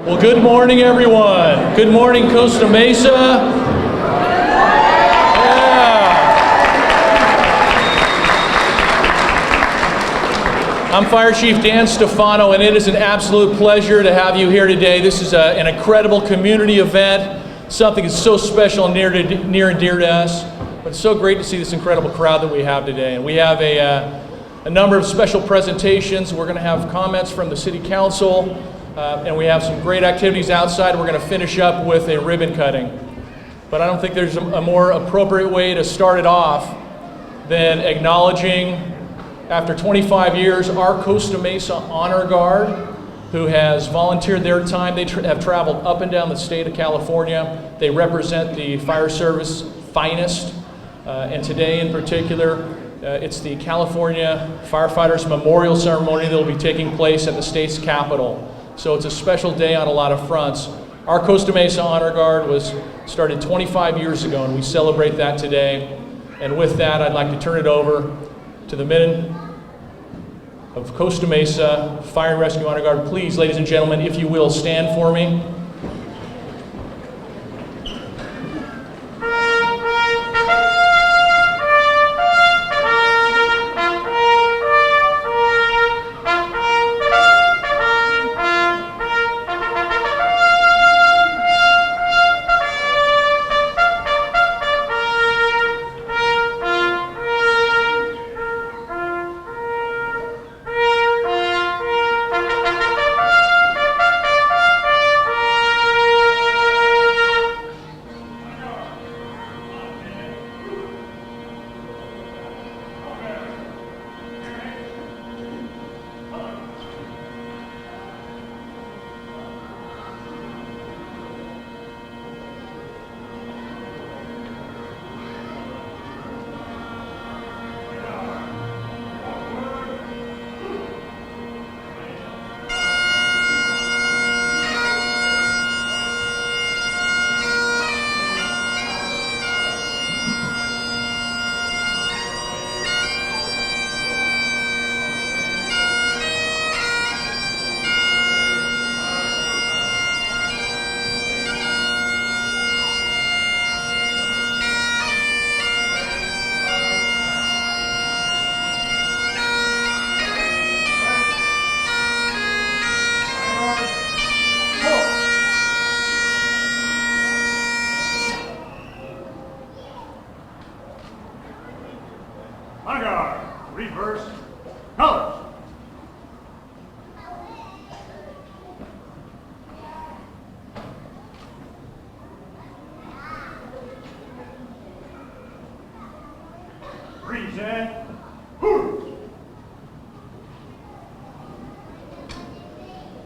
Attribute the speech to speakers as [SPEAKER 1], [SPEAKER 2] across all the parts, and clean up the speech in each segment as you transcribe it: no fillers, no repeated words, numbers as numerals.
[SPEAKER 1] Well, good morning, everyone. Good morning, Costa Mesa. Yeah. I'm Fire Chief Dan Stefano, and it is an absolute pleasure to have you here today. This is an incredible community event, something that's so special and near and dear to us. But it's so great to see this incredible crowd that we have today. And we have a number of special presentations. We're going to have comments from the City Council. And we have some great activities outside. We're going to finish up with a ribbon cutting. But I don't think there's a more appropriate way to start it off than acknowledging, after 25 years, our Costa Mesa Honor Guard, who has volunteered their time. They have traveled up and down the state of California. They represent the fire service finest. And today in particular, it's the California Firefighters Memorial Ceremony that will be taking place at the state's capitol. So it's a special day on a lot of fronts. Our Costa Mesa Honor Guard was started 25 years ago, and we celebrate that today. And with that, I'd like to turn it over to the men of Costa Mesa Fire and Rescue Honor Guard. Please, ladies and gentlemen, if you will, stand for me.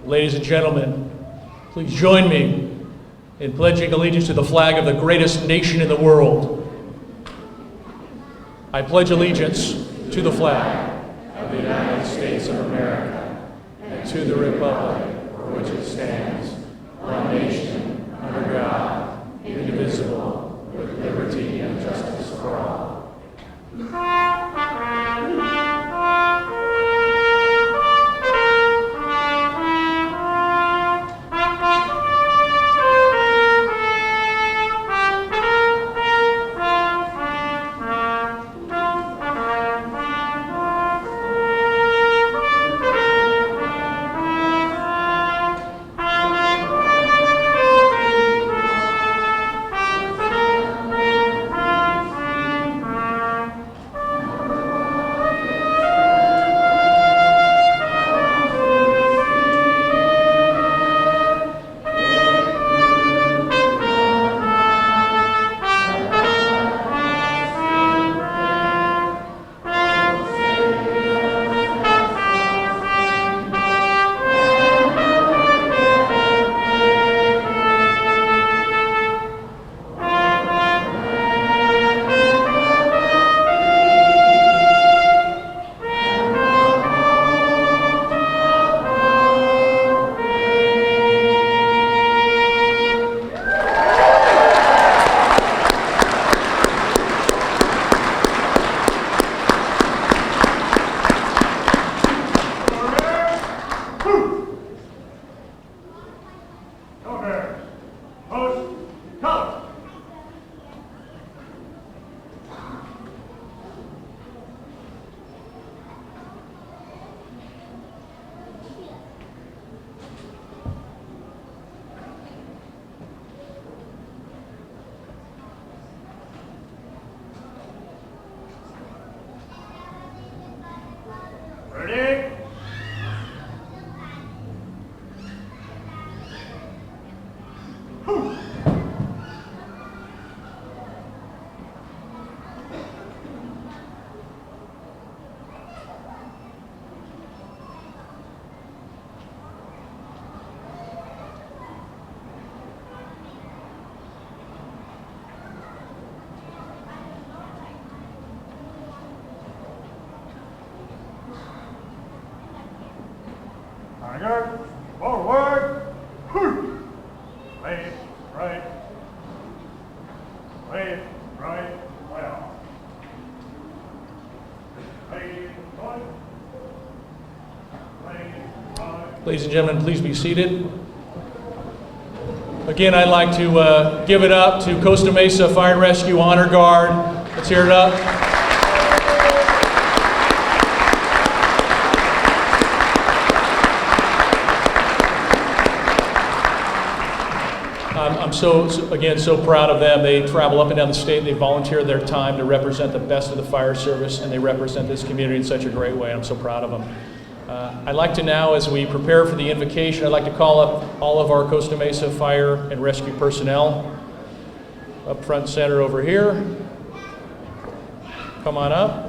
[SPEAKER 1] Ladies and gentlemen, please join me in pledging allegiance to the flag of the greatest nation in the world. I pledge allegiance to the flag of the United States of America and to the republic for which it stands, one nation, under God, indivisible, with liberty and justice for all.
[SPEAKER 2] right, left, right, left. Left, right, left, right.
[SPEAKER 1] Ladies and gentlemen, please be seated. Again, I'd like to give it up to Costa Mesa Fire and Rescue Honor Guard. Let's hear it up. I'm so proud of them. They travel up and down the state. They volunteer their time to represent the best of the fire service, and they represent this community in such a great way. I'm so proud of them. I'd like to now, as we prepare for the invocation, I'd like to call up all of our Costa Mesa Fire and Rescue personnel. Up front and center over here. Come on up.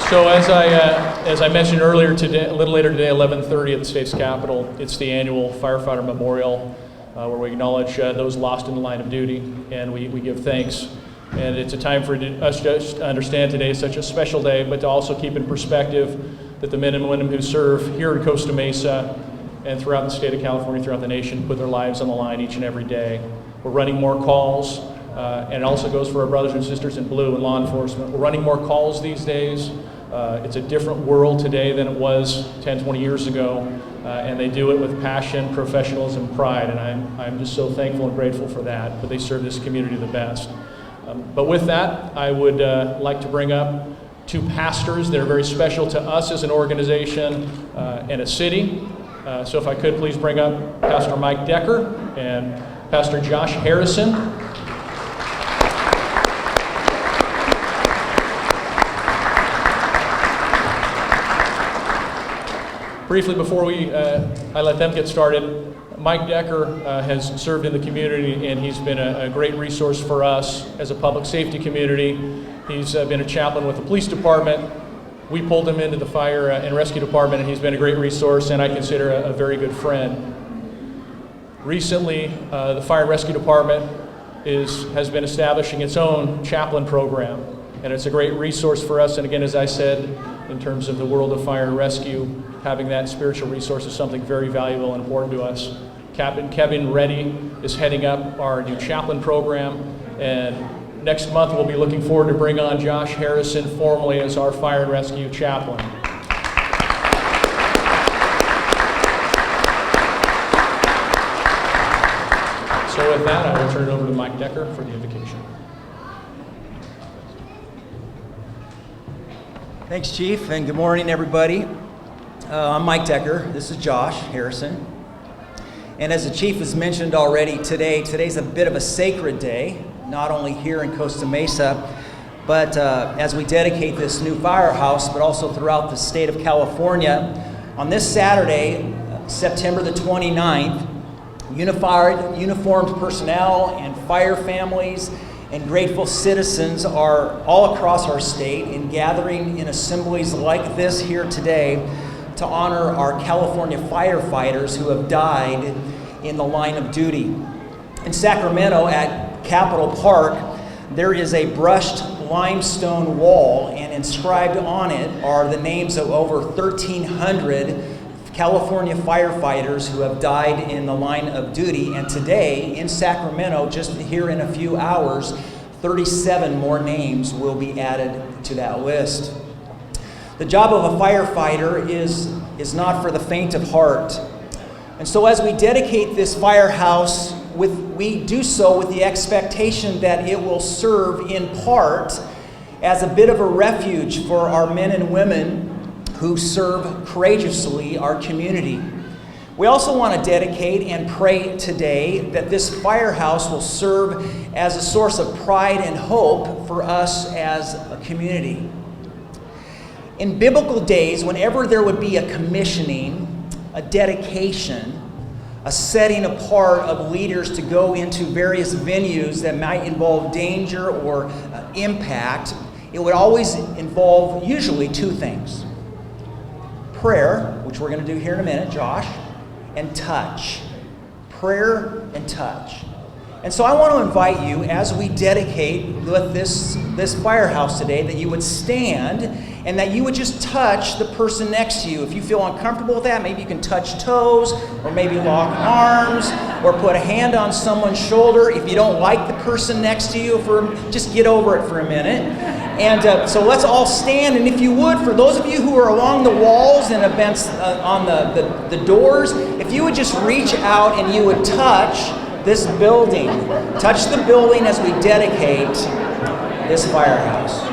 [SPEAKER 1] So as I mentioned earlier today, a little later today, 11:30 at the state's capitol, it's the annual Firefighter Memorial, where we acknowledge those lost in the line of duty, and we give thanks. And it's a time for us just to understand today is such a special day, but to also keep in perspective that the men and women who serve here in Costa Mesa and throughout the state of California, throughout the nation, put their lives on the line each and every day. We're running more calls, and it also goes for our brothers and sisters in blue and law enforcement. We're running more calls these days. It's a different world today than it was 10, 20 years ago, and they do it with passion, professionalism, pride, and I'm just so thankful and grateful for that, but they serve this community the best. But with that, I would like to bring up two pastors that are very special to us as an organization and a city. So if I could please bring up Pastor Mike Decker and Pastor Josh Harrison. Briefly, before I let them get started, Mike Decker has served in the community, and he's been a great resource for us as a public safety community. He's been a chaplain with the police department. We pulled him into the fire and rescue department, and he's been a great resource, and I consider a very good friend. Recently, the fire and rescue department has been establishing its own chaplain program, and it's a great resource for us. And again, as I said, in terms of the world of fire and rescue, having that spiritual resource is something very valuable and important to us. Captain Kevin Reddy is heading up our new chaplain program, and next month we'll be looking forward to bring on Josh Harrison formally as our fire and rescue chaplain. So with that, I will turn it over to Mike Decker for the invocation.
[SPEAKER 3] Thanks, Chief, and good morning, everybody. I'm Mike Decker. This is Josh Harrison. And as the Chief has mentioned already, today's a bit of a sacred day, not only here in Costa Mesa, but as we dedicate this new firehouse, but also throughout the state of California. On this Saturday, September the 29th, uniformed personnel and fire families and grateful citizens are all across our state in gathering in assemblies like this here today to honor our California firefighters who have died in the line of duty. In Sacramento at Capitol Park, there is a brushed limestone wall, and inscribed on it are the names of over 1,300 California firefighters who have died in the line of duty. And today in Sacramento, just here in a few hours, 37 more names will be added to that list. The job of a firefighter is not for the faint of heart. And so as we dedicate this firehouse, we do so with the expectation that it will serve in part as a bit of a refuge for our men and women who serve courageously our community. We also want to dedicate and pray today that this firehouse will serve as a source of pride and hope for us as a community. In biblical days, whenever there would be a commissioning, a dedication, a setting apart of leaders to go into various venues that might involve danger or impact, it would always involve usually two things: prayer, which we're going to do here in a minute, Josh, and touch. Prayer and touch. And so I want to invite you, as we dedicate with this firehouse today, that you would stand and that you would just touch the person next to you. If you feel uncomfortable with that, maybe you can touch toes, or maybe lock arms, or put a hand on someone's shoulder. If you don't like the person next to you, just get over it for a minute. And so let's all stand, and if you would, for those of you who are along the walls and events on the doors, if you would just reach out and you would touch this building. Touch the building as we dedicate this firehouse.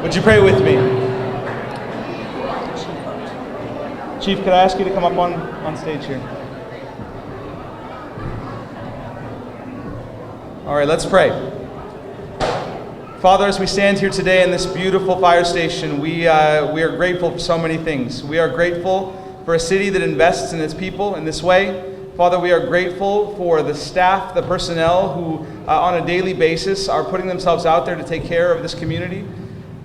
[SPEAKER 4] Would you pray with me? Chief, could I ask you to come up on stage here? All right, let's pray. Father, as we stand here today in this beautiful fire station, we are grateful for so many things. We are grateful for a city that invests in its people in this way. Father, we are grateful for the staff, the personnel who on a daily basis are putting themselves out there to take care of this community.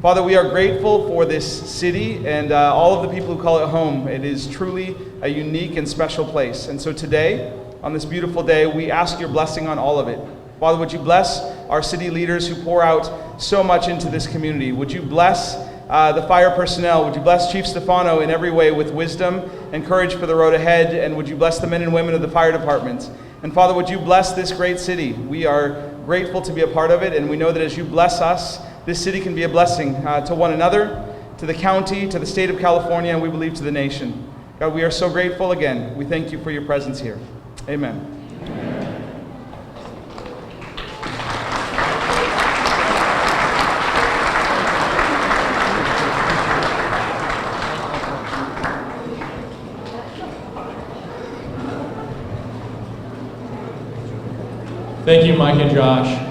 [SPEAKER 4] Father, we are grateful for this city and all of the people who call it home. It is truly a unique and special place. And so today, on this beautiful day, we ask your blessing on all of it. Father, would you bless our city leaders who pour out so much into this community? Would you bless the fire personnel? Would you bless Chief Stefano in every way with wisdom and courage for the road ahead? And would you bless the men and women of the fire department? And Father, would you bless this great city? We are grateful to be a part of it, and we know that as you bless us, this city can be a blessing to one another, to the county, to the state of California, and we believe to the nation. God, we are so grateful again. We thank you for your presence here. Amen.
[SPEAKER 1] Thank you, Mike and Josh.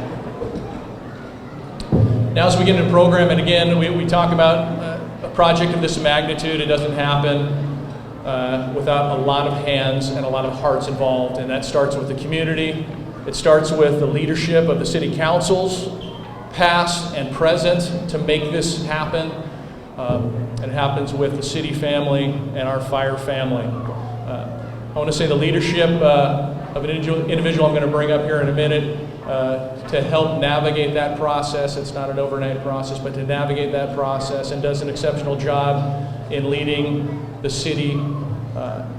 [SPEAKER 1] Now as we get into the program, and again, we talk about a project of this magnitude. It doesn't happen without a lot of hands and a lot of hearts involved, and that starts with the community. It starts with the leadership of the city councils, past and present, to make this happen. It happens with the city family and our fire family. I want to say the leadership of an individual I'm going to bring up here in a minute to help navigate that process. It's not an overnight process, but to navigate that process, and does an exceptional job in leading the city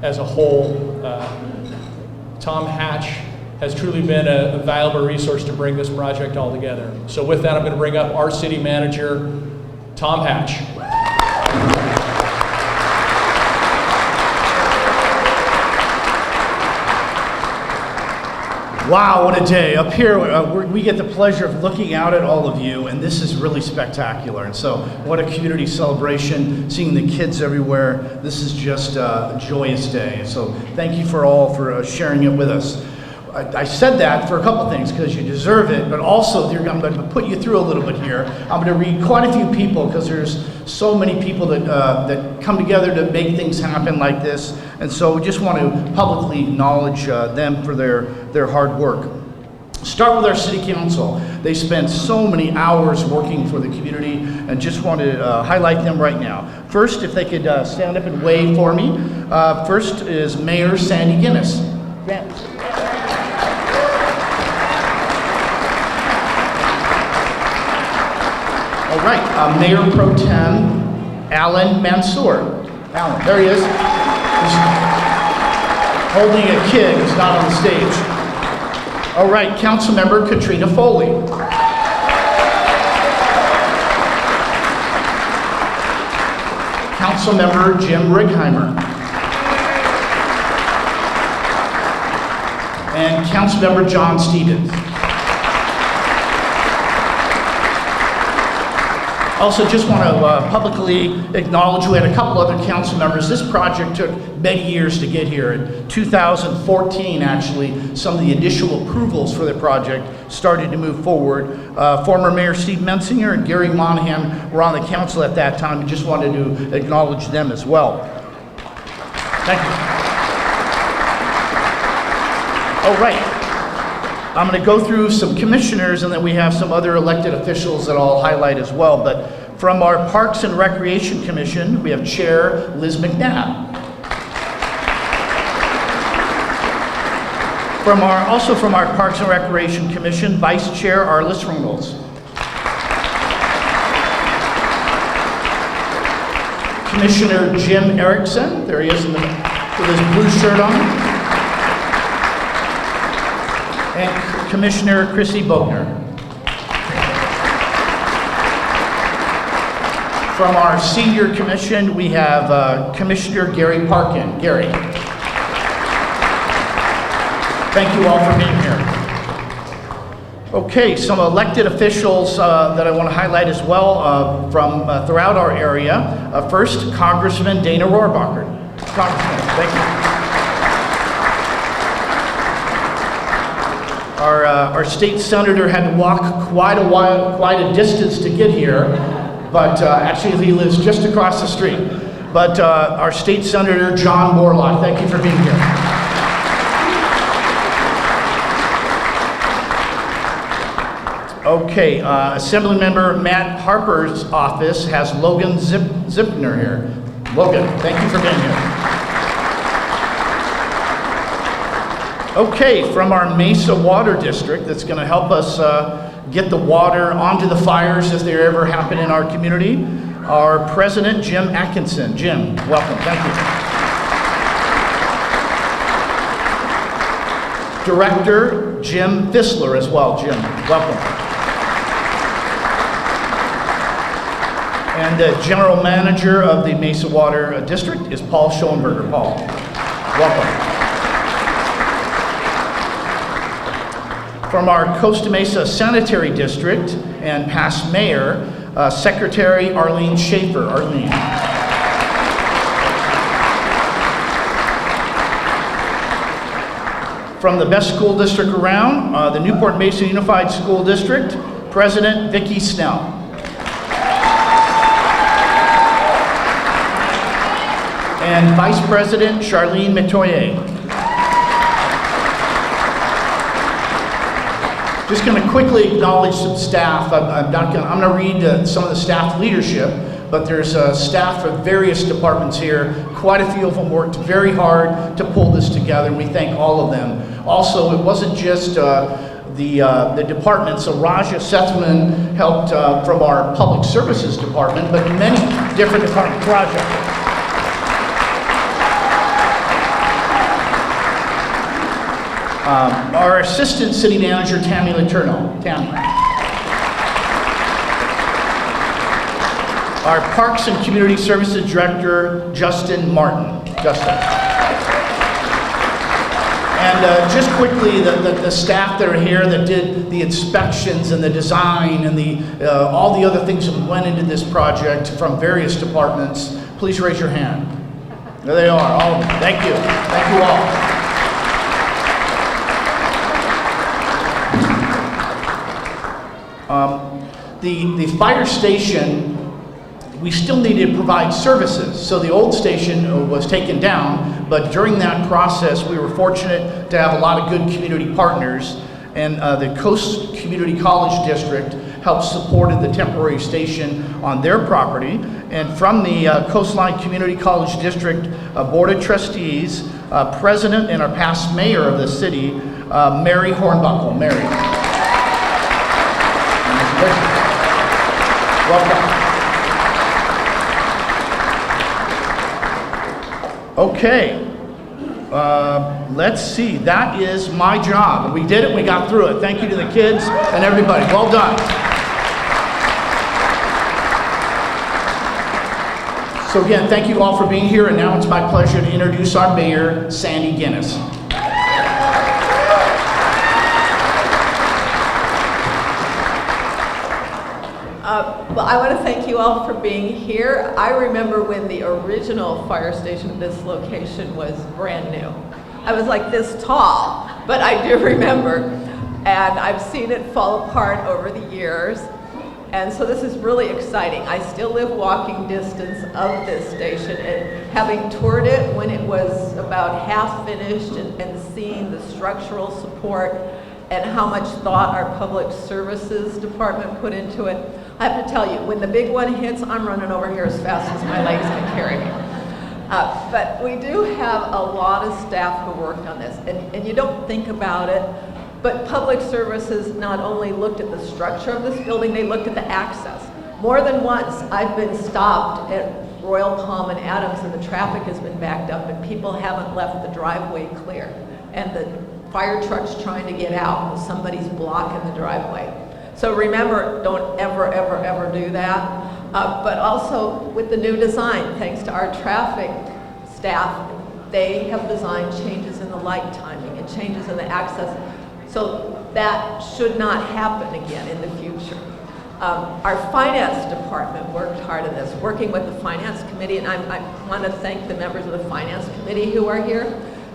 [SPEAKER 1] as a whole. Tom Hatch has truly been a valuable resource to bring this project all together. So with that, I'm going to bring up our city manager, Tom Hatch.
[SPEAKER 5] Wow, what a day. Up here, we get the pleasure of looking out at all of you, and this is really spectacular. And so, what a community celebration, seeing the kids everywhere. This is just a joyous day. So, thank you for all for sharing it with us. I said that for a couple things, because you deserve it, but also I'm going to put you through a little bit here. I'm going to read quite a few people, because there's so many people that come together to make things happen like this, and so we just want to publicly acknowledge them for their hard work. Start with our city council. They spent so many hours working for the community, and just want to highlight them right now. First, if they could stand up and wave for me. First is Mayor Sandy Guinness. All right, Mayor Pro Tem ALLAN Mansoor. ALLAN, there he is. He's holding a kid who's not on the stage. All right, Councilmember KATRINA FOLEY. Councilmember Jim RIGHEIMER. And Councilmember John Stevens. Also, just want to publicly acknowledge we had a couple other council members. This project took many years to get here. In 2014, actually, some of the initial approvals for the project started to move forward. Former Mayor Steve Mensinger and Gary Monahan were on the council at that time. We just wanted to acknowledge them as well. Thank you. All right. I'm going to go through some commissioners, and then we have some other elected officials that I'll highlight as well. But from our Parks and Recreation Commission, we have Chair Liz McNabb. Also from our Parks and Recreation Commission, Vice Chair Arliss Ringholz. Commissioner Jim Erickson, there he is with his blue shirt on. And Commissioner Chrissy Bogner. From our Senior Commission, we have Commissioner Gary Parkin. Gary. Thank you all for being here. Okay, some elected officials that I want to highlight as well from throughout our area. First, Congressman Dana Rohrabacher. Congressman, thank you. Our state senator had to walk quite a distance to get here, but actually he lives just across the street. But our state senator, John Moorlach, thank you for being here. Okay, Assemblymember Matt Harper's office has Logan Zipner here. Logan, thank you for being here. Okay, from our Mesa Water District, that's going to help us get the water onto the fires if they ever happen in our community, our President Jim Atkinson. Jim, welcome, thank you. Director Jim FISLER as well. Jim, welcome. And the General Manager of the Mesa Water District is Paul Schoenberger. Paul, welcome. From our Costa Mesa Sanitary District and past Mayor, Secretary Arlene Schaefer. Arlene. From the best school district around, the Newport Mesa Unified School District, President Vicki Snell. And Vice President Charlene Metoyer. Just going to quickly acknowledge some staff. I'm going to read some of the staff leadership, but there's staff from various departments here. Quite a few of them worked very hard to pull this together, and we thank all of them. Also, it wasn't just the departments. So Raja Sethuraman helped from our Public Services Department, but many different departments. Raja. Our Assistant City Manager, Tammy Letourneau. Tammy. Our Parks and Community Services Director, Justin Martin. Justin. And just quickly, the staff that are here that did the inspections and the design and all the other things that went into this project from various departments, please raise your hand. There they are, all of them. Thank you. Thank you all. The fire station, we still needed to provide services. So the old station was taken down, but during that process, we were fortunate to have a lot of good community partners, and the Coast Community College District helped supported the temporary station on their property. And from the Coastline Community College District Board of Trustees, President and our past mayor of the city, Mary Hornbuckle. Mary. Welcome. Okay, let's see, that is my job. We did it, we got through it. Thank you to the kids and everybody, well done. So again, thank you all for being here, and now it's my pleasure to introduce our mayor, Sandy Guinness.
[SPEAKER 6] Well, I want to thank you all for being here. I remember when the original fire station at this location was brand new. I was like this tall, but I do remember. And I've seen it fall apart over the years. And so this is really exciting. I still live walking distance of this station, and having toured it when it was about half finished and seeing the structural support and how much thought our public services department put into it. I have to tell you, when the big one hits, I'm running over here as fast as my legs can carry me. But we do have a lot of staff who worked on this, and you don't think about it, but public services not only looked at the structure of this building, they looked at the access. More than once, I've been stopped at Royal Palm and Adams, and the traffic has been backed up, and people haven't left the driveway clear. And the fire truck's trying to get out, and somebody's blocking the driveway. So remember, don't ever, ever, ever do that. But also with the new design, thanks to our traffic staff, they have designed changes in the light timing and changes in the access. So that should not happen again in the future. Our finance department worked hard on this, working with the finance committee, and I want to thank the members of the finance committee who are here,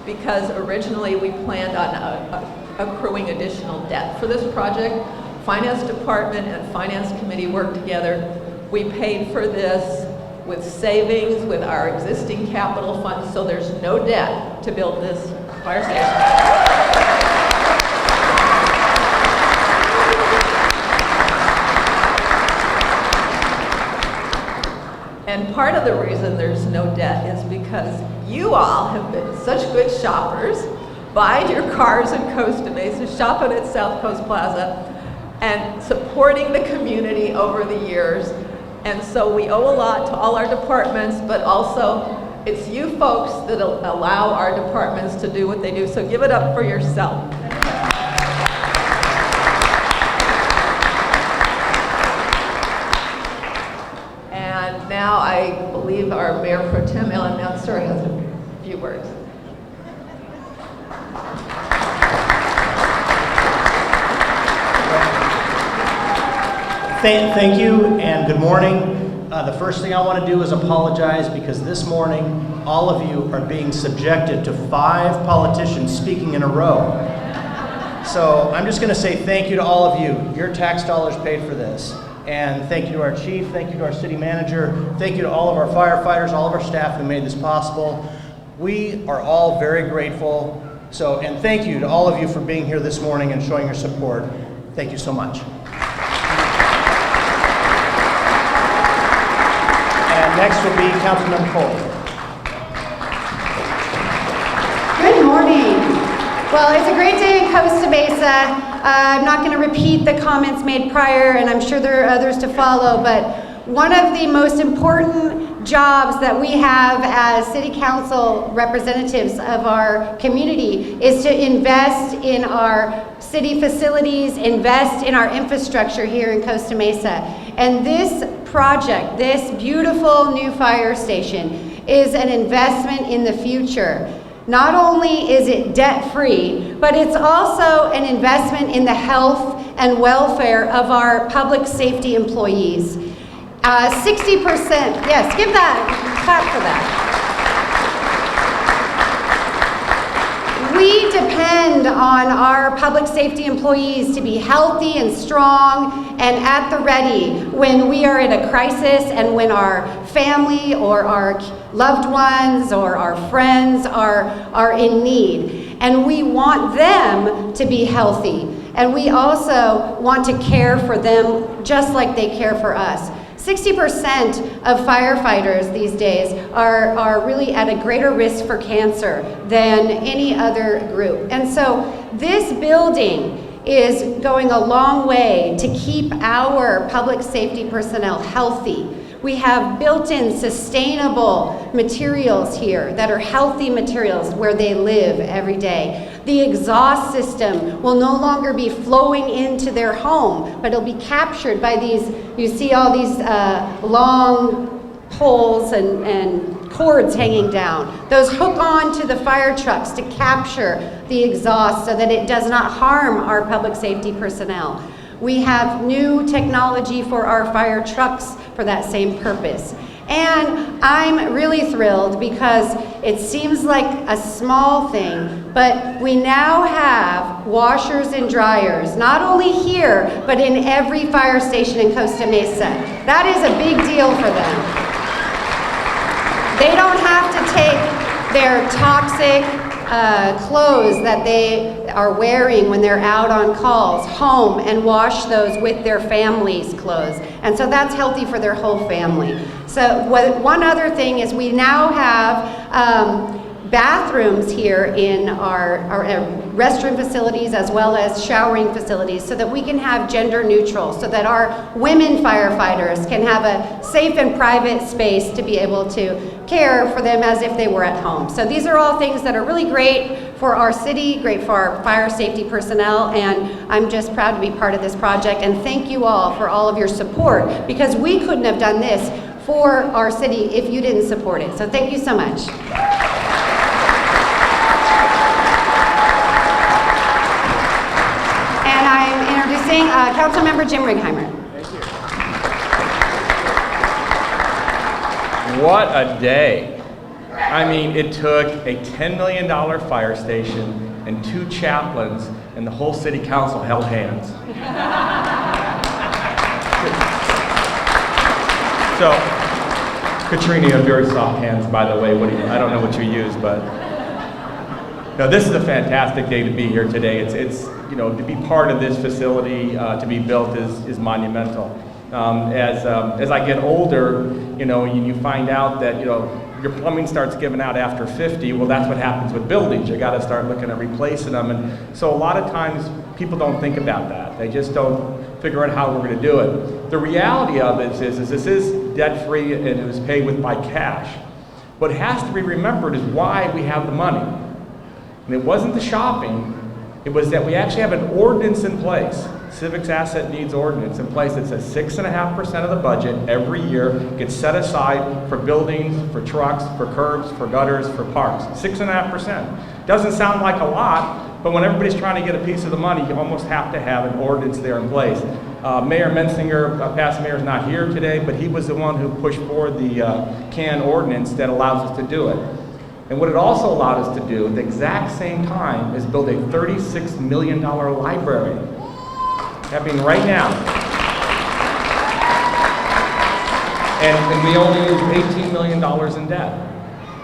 [SPEAKER 6] because originally we planned on accruing additional debt for this project. Finance department and finance committee worked together. We paid for this with savings, with our existing capital funds, so there's no debt to build this fire station. And part of the reason there's no debt is because you all have been such good shoppers, buying your cars in Costa Mesa, shopping at South Coast Plaza, and supporting the community over the years. And so we owe a lot to all our departments, but also it's you folks that allow our departments to do what they do. So give it up for yourself. And now I believe our Mayor Pro Tem, ALLAN MANSOOR, has a few words.
[SPEAKER 5] Thank you and good morning. The first thing I want to do is apologize because this morning all of you are being subjected to 5 politicians speaking in a row. So I'm just going to say thank you to all of you. Your tax dollars paid for this. And thank you to our chief, thank you to our city manager, thank you to all of our firefighters, all of our staff who made this possible. We are all very grateful. And thank you to all of you for being here this morning and showing your support. Thank you so much. And next will be Councilmember Foley.
[SPEAKER 7] Good morning. Well, it's a great day in Costa Mesa. I'm not going to repeat the comments made prior, and I'm sure there are others to follow, but one of the most important jobs that we have as City Council representatives of our community is to invest in our city facilities, invest in our infrastructure here in Costa Mesa. And this project, this beautiful new fire station, is an investment in the future. Not only is it debt-free, but it's also an investment in the health and welfare of our public safety employees. 60%, yes, give that, clap for that. We depend on our public safety employees to be healthy and strong and at the ready when we are in a crisis and when our family or our loved ones or our friends are in need. And we want them to be healthy. And we also want to care for them just like they care for us. 60% of firefighters these days are really at a greater risk for cancer than any other group. And so this building is going a long way to keep our public safety personnel healthy. We have built-in sustainable materials here that are healthy materials where they live every day. The exhaust system will no longer be flowing into their home, but it'll be captured by these, you see all these long poles and cords hanging down. Those hook on to the fire trucks to capture the exhaust so that it does not harm our public safety personnel. We have new technology for our fire trucks for that same purpose. And I'm really thrilled because it seems like a small thing, but we now have washers and dryers, not only here, but in every fire station in Costa Mesa. That is a big deal for them. They don't have to take their toxic clothes that they are wearing when they're out on calls home and wash those with their family's clothes. And so that's healthy for their whole family. So one other thing is we now have bathrooms here in our restroom facilities as well as showering facilities so that we can have gender neutral, so that our women firefighters can have a safe and private space to be able to care for them as if they were at home. So these are all things that are really great for our city, great for our fire safety personnel, and I'm just proud to be part of this project, and thank you all for all of your support, because we couldn't have done this for our city if you didn't support it. So thank you so much. And I'm introducing Councilmember Jim Righeimer.
[SPEAKER 8] What a day. I mean, it took a $10 million fire station and 2 chaplains, and the whole city council held hands. So, Katrina, you have very soft hands, by the way. I don't know what you use, but no, this is a fantastic day to be here today. It's you know, to be part of this facility, to be built is monumental. As I get older, you know, you find out that, you know, your plumbing starts giving out after 50. Well, that's what happens with buildings. You got to start looking at replacing them. And so a lot of times people don't think about that. They just don't figure out how we're going to do it. The reality of it is this is debt-free and it was paid with by cash. What has to be remembered is why we have the money. And it wasn't the shopping. It was that we actually have an ordinance in place, Civics Asset Needs Ordinance in place that says 6.5% of the budget every year gets set aside for buildings, for trucks, for curbs, for gutters, for parks. 6.5%. Doesn't sound like a lot, but when everybody's trying to get a piece of the money, you almost have to have an ordinance there in place. Mayor Mensinger, past mayor, is not here today, but he was the one who pushed forward the CAN ordinance that allows us to do it. And what it also allowed us to do at the exact same time is build a $36 million library happening right now. And we only used $18 million in debt.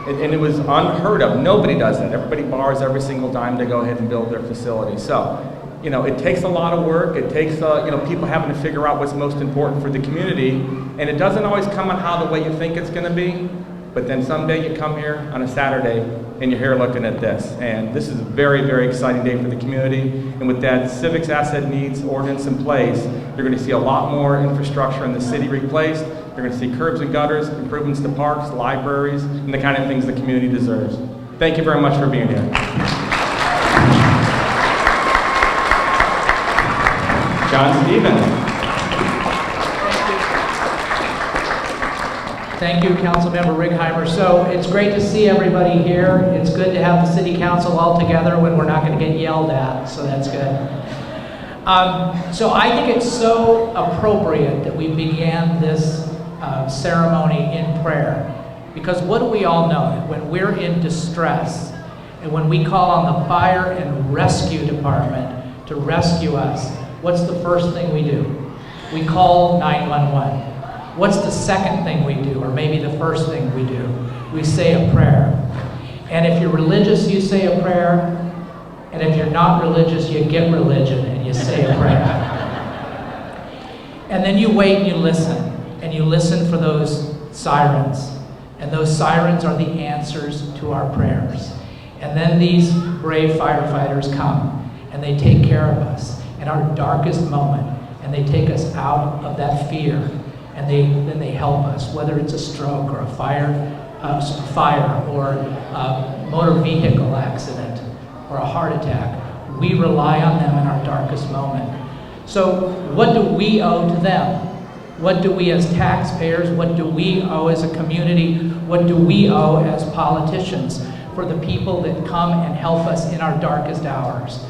[SPEAKER 8] And it was unheard of. Nobody does that. Everybody borrows every single dime to go ahead and build their facility. So, you know, it takes a lot of work. It takes, you know, people having to figure out what's most important for the community. And it doesn't always come out how the way you think it's going to be. But then someday you come here on a Saturday and you're here looking at this. And this is a very, very exciting day for the community. And with that Civics Asset Needs Ordinance in place, you're going to see a lot more infrastructure in the city replaced. You're going to see curbs and gutters, improvements to parks, libraries, and the kind of things the community deserves. Thank you very much for being here. John Stevens.
[SPEAKER 9] Thank you, Councilmember Righeimer. So it's great to see everybody here. It's good to have the City Council all together when we're not going to get yelled at, so that's good. So I think it's so appropriate that we began this ceremony in prayer, because what do we all know? When we're in distress and when we call on the fire and rescue department to rescue us, what's the first thing we do? We call 911. What's the second thing we do, or maybe the first thing we do? We say a prayer. And if you're religious, you say a prayer. And if you're not religious, you get religion and you say a prayer. And then you wait and you listen. And you listen for those sirens. And those sirens are the answers to our prayers. And then these brave firefighters come and they take care of us in our darkest moment. And they take us out of that fear. And then they help us, whether it's a stroke or a fire or a motor vehicle accident or a heart attack. We rely on them in our darkest moment. So what do we owe to them? What do we as taxpayers, what do we owe as a community, what do we owe as politicians for the people that come and help us in our darkest hours?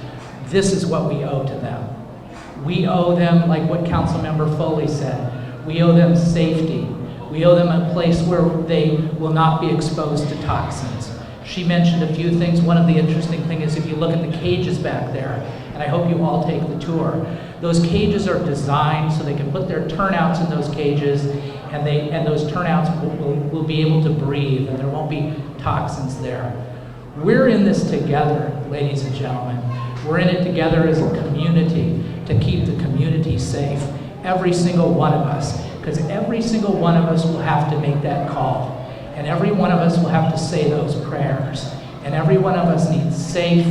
[SPEAKER 9] This is what we owe to them. We owe them, like what Councilmember Foley said, we owe them safety. We owe them a place where they will not be exposed to toxins. She mentioned a few things. One of the interesting things is if you look at the cages back there, and I hope you all take the tour, those cages are designed so they can put their turnouts in those cages, and those turnouts will be able to breathe, and there won't be toxins there. We're in this together, ladies and gentlemen. We're in it together as a community to keep the community safe. Every single one of us, because every single one of us will have to make that call. And every one of us will have to say those prayers. And every one of us needs safe,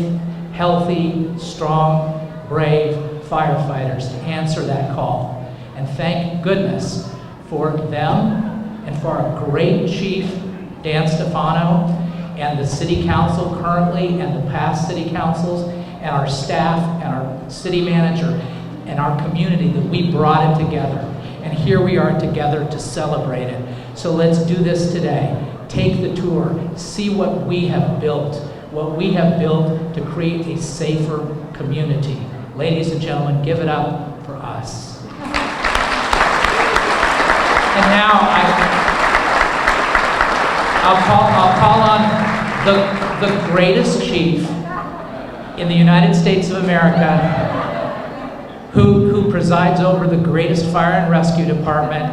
[SPEAKER 9] healthy, strong, brave firefighters to answer that call. And thank goodness for them and for our great chief, Dan Stefano, and the city council currently and the past city councils, and our staff and our city manager and our community that we brought it together. And here we are together to celebrate it. So let's do this today. Take the tour, see what we have built to create a safer community. Ladies and gentlemen, give it up for us. And now I'll call on the greatest chief in the United States of America, who presides over the greatest fire and rescue department,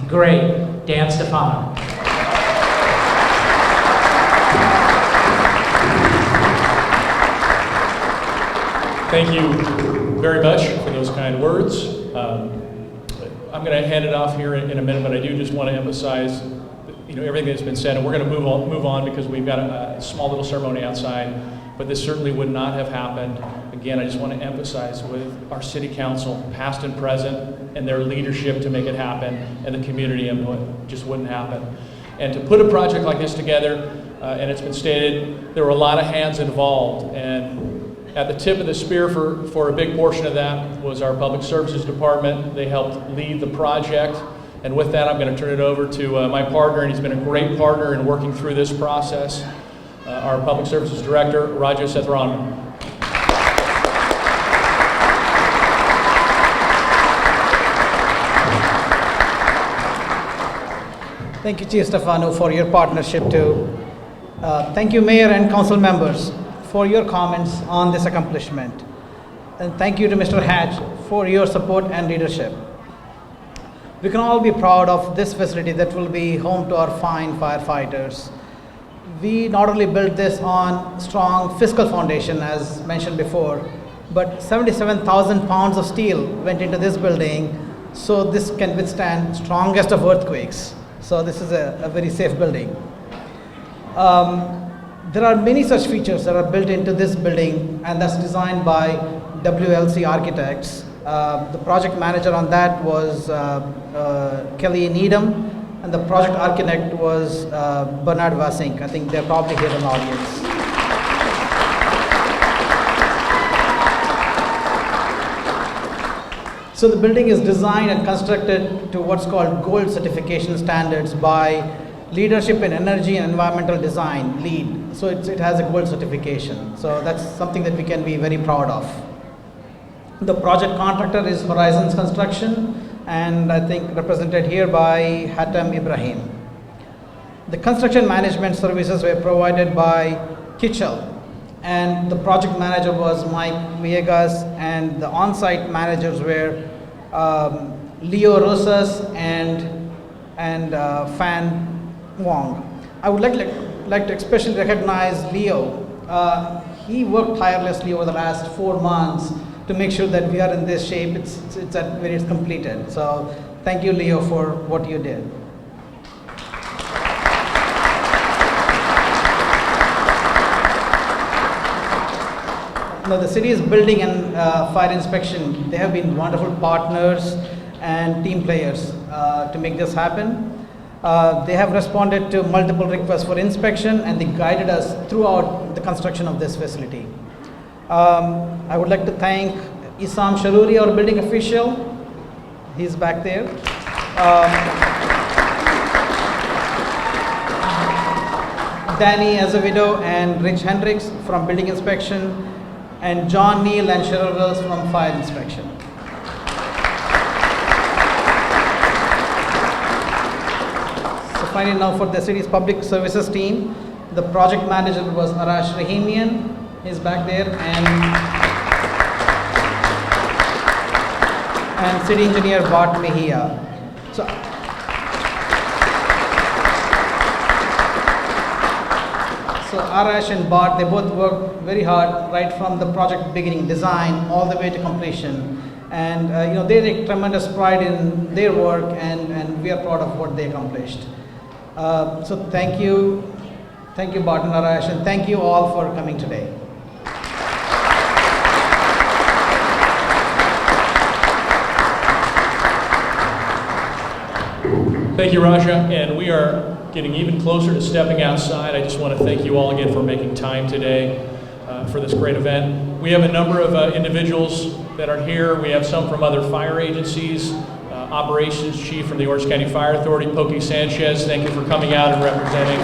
[SPEAKER 9] great Dan Stefano.
[SPEAKER 1] Thank you very much for those kind words. I'm going to hand it off here in a minute, but I do just want to emphasize, everything that's been said, and we're going to move on because we've got a small little ceremony outside. But this certainly would not have happened. Again, I just want to emphasize with our city council, past and present, and their leadership to make it happen, and the community input just wouldn't happen. And to put a project like this together, and it's been stated, there were a lot of hands involved. And at the tip of the spear for a big portion of that was our Public Services Department. They helped lead the project. And with that, I'm going to turn it over to my partner, and he's been a great partner in working through this process, our Public Services Director, SETHURAMAN.
[SPEAKER 10] Thank you, Chief Stefano, for your partnership too. Thank you, Mayor and Council members, for your comments on this accomplishment. And thank you to Mr. Hatch for your support and leadership. We can all be proud of this facility that will be home to our fine firefighters. We not only built this on strong fiscal foundation, as mentioned before, but 77,000 pounds of steel went into this building, so this can withstand strongest of earthquakes. So this is a very safe building. There are many such features that are built into this building, and that's designed by WLC Architects. The project manager on that was Kelly Needham, and the project architect was Bernard Vasink. I think they're probably here in the audience. So the building is designed and constructed to what's called gold certification standards by Leadership in Energy and Environmental Design, LEED. So it has a gold certification. So that's something that we can be very proud of. The project contractor is Horizons Construction, and I think represented here by Hatem Ibrahim. The construction management services were provided by Kitchell, and the project manager was Mike Villegas, and the on-site managers were Leo Rosas and Fan Wong. I would like to especially recognize Leo. He worked tirelessly over the last 4 months to make sure that we are in this shape. It's at where it's completed. So thank you, Leo, for what you did. Now the city's building and fire inspection, they have been wonderful partners and team players to make this happen. They have responded to multiple requests for inspection, and they guided us throughout the construction of this facility. I would like to thank Isam Sharuri, our building official. He's back there. Danny Azevedo and Rich Hendricks from building inspection, and John Neal and Cheryl Wells from fire inspection. So finally, now for the city's public services team, the project manager was Arash Rahimian. He's back there, and city engineer Bart Mejia. So Arash and Bart, they both worked very hard right from the project beginning, design, all the way to completion. And they take tremendous pride in their work, and we are proud of what they accomplished. So thank you Bart and Arash, and thank you all for coming today.
[SPEAKER 1] Thank you, Raja, and we are getting even closer to stepping outside. I just want to thank you all again for making time today for this great event. We have a number of individuals that are here. We have some from other fire agencies, Operations Chief from the Orange County Fire Authority, Pokey Sanchez, thank you for coming out and representing.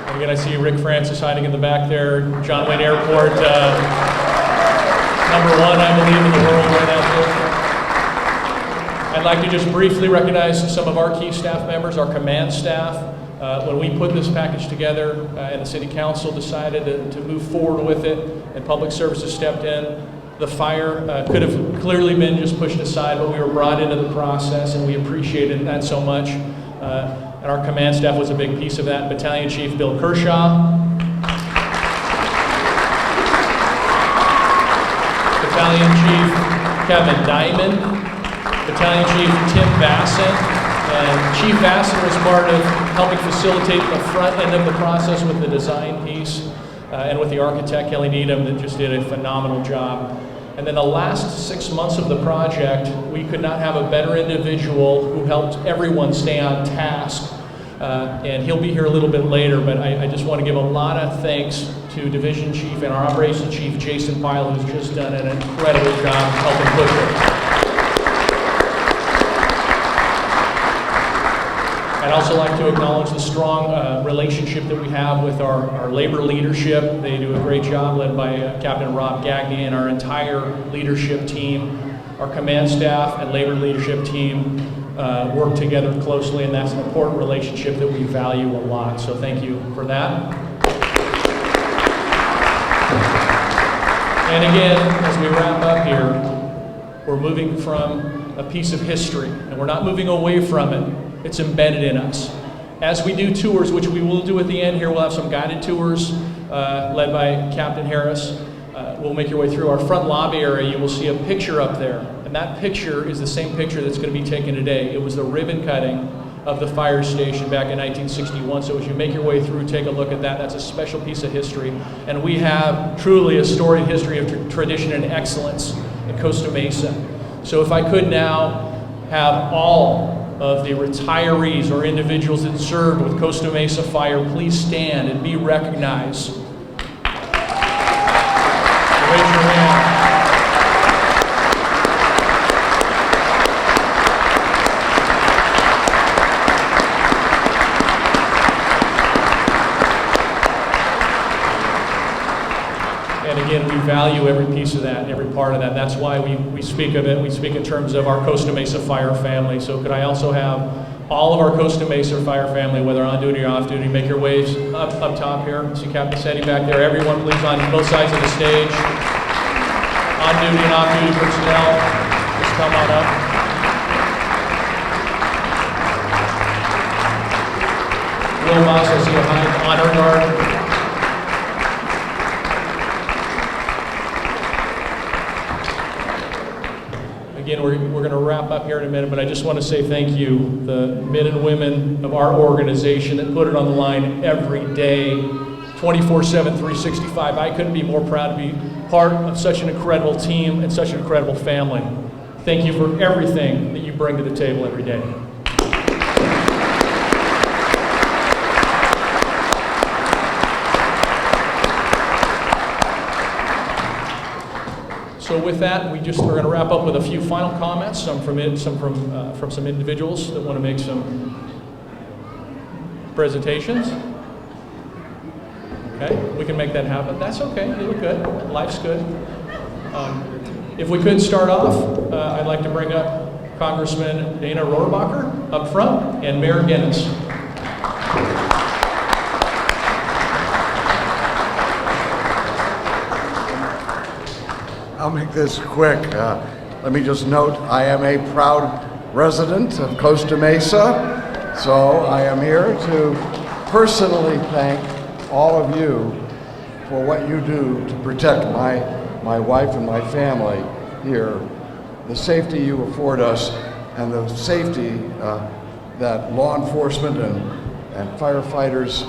[SPEAKER 1] And again, I see Rick Francis hiding in the back there, John Wayne Airport, number one, I believe, in the world right out there. I'd like to just briefly recognize some of our key staff members, our command staff. When we put this package together and the City Council decided to move forward with it and Public Services stepped in, the fire could have clearly been just pushed aside, but we were brought into the process and we appreciated that so much. And our command staff was a big piece of that. Battalion Chief Bill Kershaw. Battalion Chief Kevin Diamond. Battalion Chief Tim Bassett. And Chief Bassett was part of helping facilitate the front end of the process with the design piece and with the architect, Kelly Needham, that just did a phenomenal job. And then the last 6 months of the project, we could not have a better individual who helped everyone stay on task. And he'll be here a little bit later, but I just want to give a lot of thanks to Division Chief and our Operations Chief, Jason Pyle, who's just done an incredible job helping push it. I'd also like to acknowledge the strong relationship that we have with our labor leadership. They do a great job, led by Captain Rob Gagne and our entire leadership team. Our command staff and labor leadership team work together closely, and that's an important relationship that we value a lot. So thank you for that. And again, as we wrap up here, we're moving from a piece of history, and we're not moving away from it. It's embedded in us. As we do tours, which we will do at the end here, we'll have some guided tours led by Captain Harris. We'll make your way through our front lobby area. You will see a picture up there, and that picture is the same picture that's going to be taken today. It was the ribbon cutting of the fire station back in 1961. So as you make your way through, take a look at that. That's a special piece of history. And we have truly a storied history of tradition and excellence in Costa Mesa. So if I could now have all of the retirees or individuals that served with Costa Mesa Fire, please stand and be recognized. Raise your hand. And again, we value every piece of that, every part of that. That's why we speak of it. We speak in terms of our Costa Mesa Fire family. So could I also have all of our Costa Mesa Fire family, whether on duty or off duty, make your waves up top here. See Captain Setti back there. Everyone please on both sides of the stage. On duty and off duty personnel, just come on up. Will Moss, I see you behind. Honor Guard. Again, we're going to wrap up here in a minute, but I just want to say thank you, the men and women of our organization that put it on the line every day, 24/7, 365. I couldn't be more proud to be part of such an incredible team and such an incredible family. Thank you for everything that you bring to the table every day. So with that, we're going to wrap up with a few final comments, some from some individuals that want to make some presentations. Okay, we can make that happen. That's okay, you look good, life's good. If we could start off, I'd like to bring up Congressman Dana ROHRABACHER up front and Mayor Guinness.
[SPEAKER 11] I'll make this quick. Let me just note, I am a proud resident of Costa Mesa. So I am here to personally thank all of you for what you do to protect my wife and my family here, the safety you afford us, and the safety that law enforcement and firefighters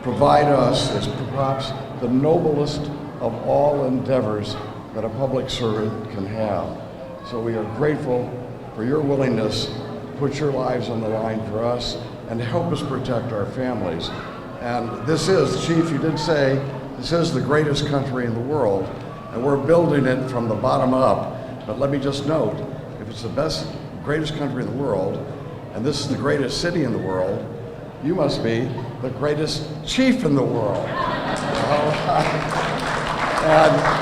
[SPEAKER 11] provide us is perhaps the noblest of all endeavors that a public servant can have. So we are grateful for your willingness to put your lives on the line for us and to help us protect our families. And this is, Chief, you did say, this is the greatest country in the world, and we're building it from the bottom up. But let me just note, if it's the greatest country in the world, and this is the greatest city in the world, you must be the greatest chief in the world.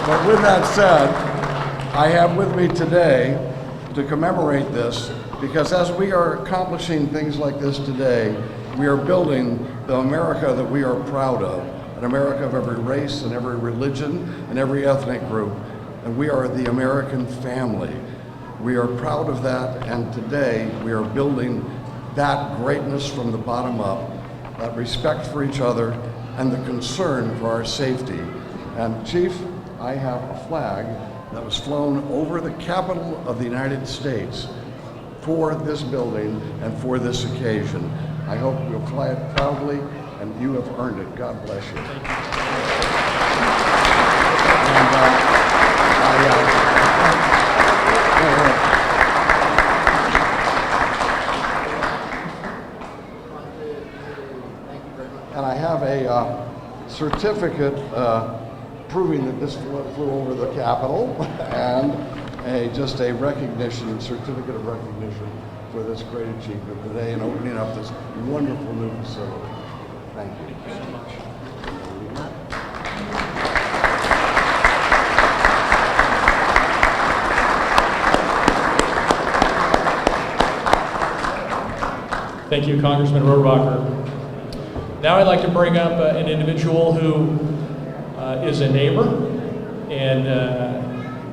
[SPEAKER 11] But with that said, I have with me today to commemorate this, because as we are accomplishing things like this today, we are building the America that we are proud of, an America of every race and every religion and every ethnic group, and we are the American family. We are proud of that, and today we are building that greatness from the bottom up, that respect for each other, and the concern for our safety. And Chief, I have a flag that was flown over the Capitol of the United States for this building and for this occasion. I hope you'll fly it proudly, and you have earned it. God bless you. And I have a certificate proving that this flew over the Capitol, and just a recognition, certificate of recognition for this great achievement today and opening up this wonderful new facility. Thank you.
[SPEAKER 1] Thank you, Congressman Rohrbacher. Now I'd like to bring up an individual who is a neighbor and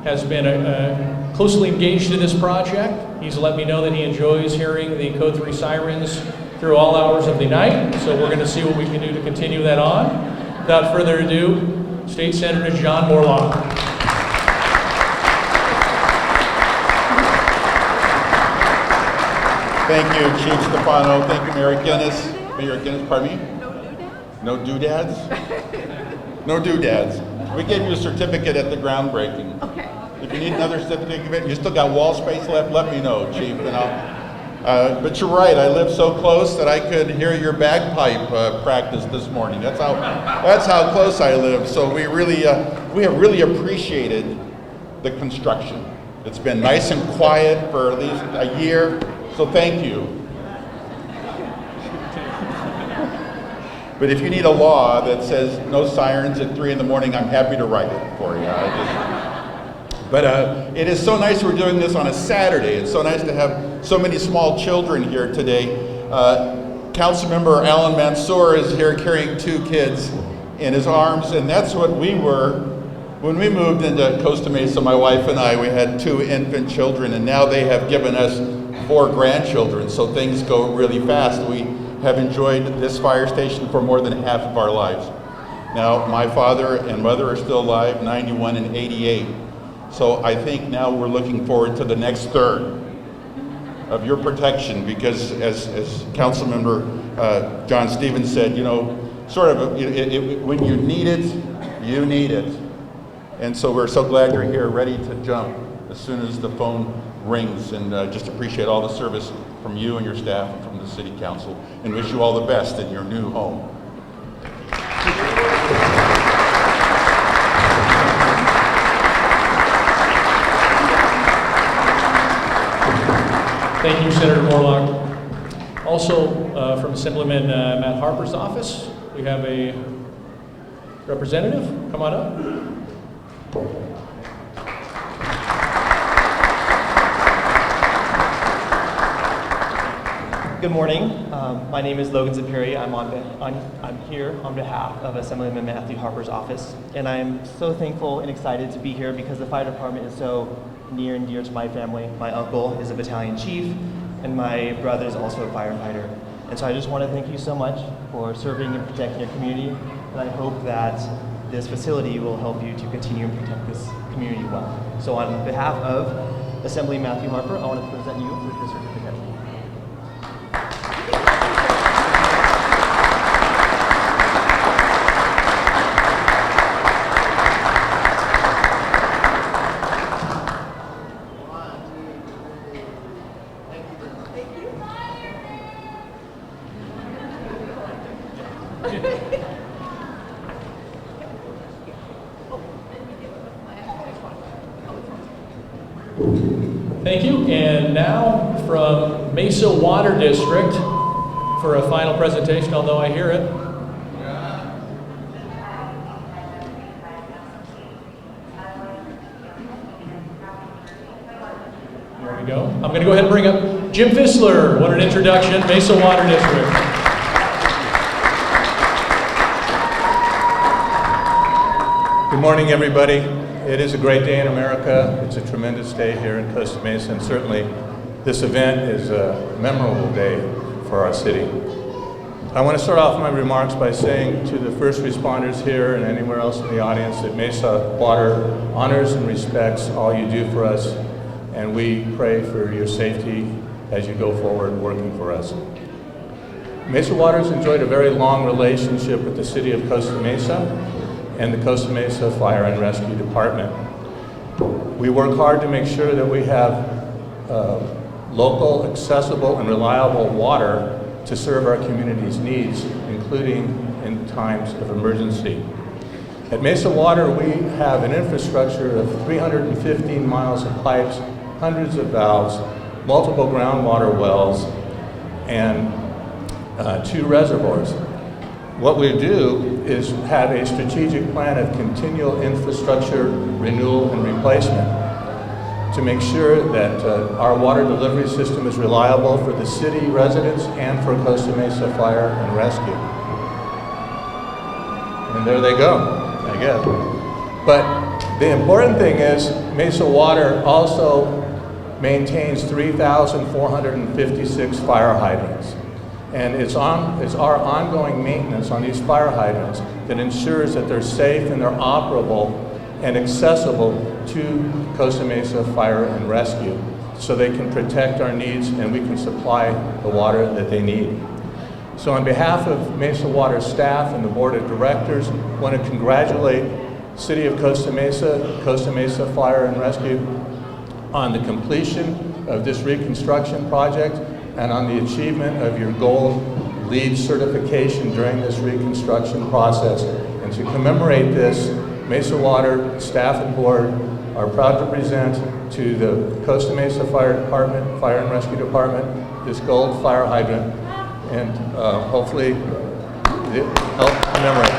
[SPEAKER 1] has been closely engaged in this project. He's let me know that he enjoys hearing the Code 3 sirens through all hours of the night, so we're going to see what we can do to continue that on. Without further ado, State Senator John Moorlach.
[SPEAKER 12] Thank you, Chief Stefano. Thank you, Mayor Guinness. Mayor Guinness, pardon me? No doodads? No doodads. We gave you a certificate at the groundbreaking.
[SPEAKER 6] Okay.
[SPEAKER 12] If you need another certificate, you still got wall space left, let me know, Chief, and I'll. But you're right, I live so close that I could hear your bagpipe practice this morning. That's how close I live. So we have really appreciated the construction. It's been nice and quiet for at least a year, so thank you. But if you need a law that says no sirens at 3 in the morning, I'm happy to write it for you. But it is so nice we're doing this on a Saturday. It's so nice to have so many small children here today. Councilmember Allan Mansoor is here carrying 2 kids in his arms, and that's what we were when we moved into Costa Mesa. My wife and I, we had 2 infant children, and now they have given us 4 grandchildren, so things go really fast. We have enjoyed this fire station for more than half of our lives. Now, my father and mother are still alive, 91 and 88. So I think now we're looking forward to the next third of your protection, because as Councilmember John Stevens said, you know, sort of when you need it, you need it. And so we're so glad you're here, ready to jump as soon as the phone rings, and just appreciate all the service from you and your staff and from the City Council, and wish you all the best in your new home.
[SPEAKER 1] Thank you, Senator Moorlach. Also, from Assemblyman Matt Harper's office, we have a representative. Come on up.
[SPEAKER 13] Good morning. My name is Logan Zapiri. I'm here on behalf of Assemblyman Matthew Harper's office, and I'm so thankful and excited to be here because the fire department is so near and dear to my family. My uncle is a battalion chief, and my brother is also a firefighter. And so I just want to thank you so much for serving and protecting your community, and I hope that this facility will help you to continue and protect this community well. So on behalf of Assembly Matthew Harper, I want to present you with this certificate.
[SPEAKER 1] Thank you. And now from Mesa Water District for a final presentation, although I hear it. There we go. I'm going to go ahead and bring up Jim FISLER. What an introduction. Mesa Water District.
[SPEAKER 14] Good morning, everybody. It is a great day in America. It's a tremendous day here in Costa Mesa, and certainly this event is a memorable day for our city. I want to start off my remarks by saying to the first responders here and anywhere else in the audience that Mesa Water honors and respects all you do for us, and we pray for your safety as you go forward working for us. Mesa Water has enjoyed a very long relationship with the city of Costa Mesa and the Costa Mesa Fire and Rescue Department. We work hard to make sure that we have local, accessible, and reliable water to serve our community's needs, including in times of emergency. At Mesa Water, we have an infrastructure of 315 miles of pipes, hundreds of valves, multiple groundwater wells, and 2 reservoirs. What we do is have a strategic plan of continual infrastructure renewal and replacement to make sure that our water delivery system is reliable for the city residents and for Costa Mesa Fire and Rescue. And there they go, I guess. But the important thing is Mesa Water also maintains 3,456 fire hydrants. And it's our ongoing maintenance on these fire hydrants that ensures that they're safe and they're operable and accessible to Costa Mesa Fire and Rescue so they can protect our needs and we can supply the water that they need. So on behalf of Mesa Water staff and the board of directors, I want to congratulate City of Costa Mesa Fire and Rescue on the completion of this reconstruction project and on the achievement of your gold LEED certification during this reconstruction process. And to commemorate this, Mesa Water staff and board are proud to present to the Costa Mesa Fire Department, Fire and Rescue Department, this gold fire hydrant, and hopefully it help commemorate.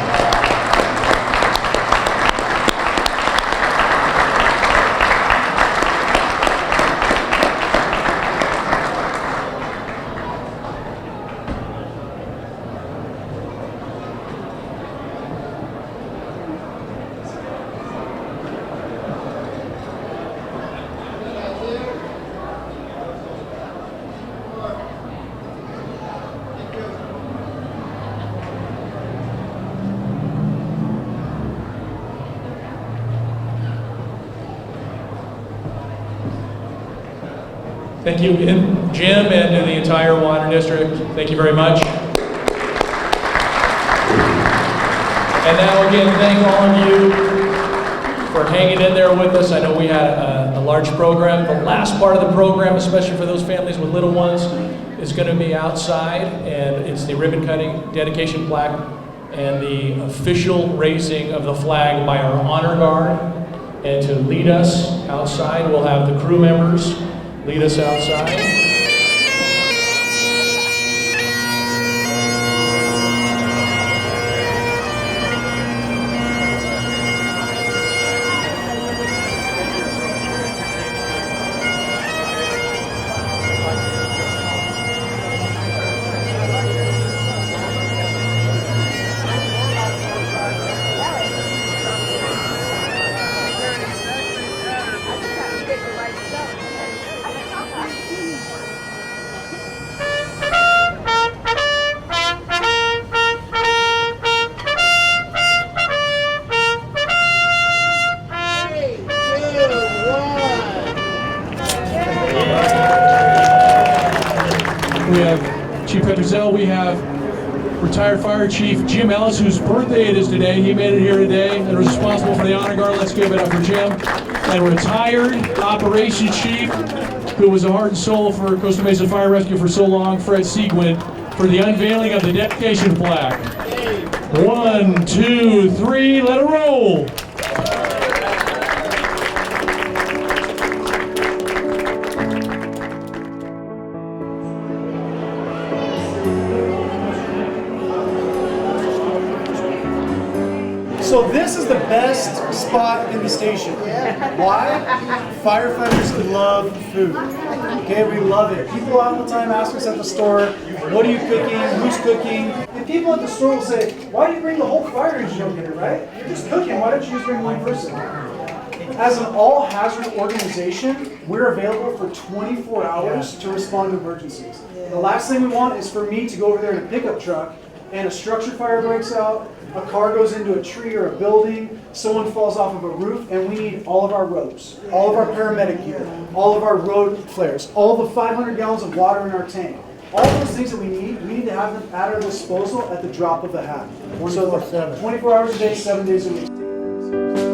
[SPEAKER 1] Thank you, Jim, and to the entire Water District. Thank you very much. And now again, thank all of you for hanging in there with us. I know we had a large program. The last part of the program, especially for those families with little ones, is going to be outside, and it's the ribbon cutting, dedication plaque, and the official raising of the flag by our honor guard. And to lead us outside, we'll have the crew members lead us outside. Gazelle, we have retired Fire Chief Jim Ellis, whose birthday it is today. He made it here today and was responsible for the honor guard. Let's give it up for Jim. And retired Operations Chief, who was the heart and soul for Costa Mesa Fire Rescue for so long, Fred Seguin, for the unveiling of the dedication plaque. 1, 2, 3, let it roll.
[SPEAKER 15] So this is the best spot in the station. Why? Firefighters love food. Okay, we love it. People all the time ask us at the store, what are you cooking? Who's cooking? And people at the store will say, why do you bring the whole fire engine over here, right? You're just cooking, why don't you just bring one person? As an all-hazard organization, we're available for 24 hours to respond to emergencies. The last thing we want is for me to go over there in a pickup truck and a structure fire breaks out, a car goes into a tree or a building, someone falls off of a roof, and we need all of our ropes, all of our paramedic gear, all of our road flares, all the 500 gallons of water in our tank. All those things that we need to have them at our disposal at the drop of a hat. 24/7. 24 hours a day, 7 days a week.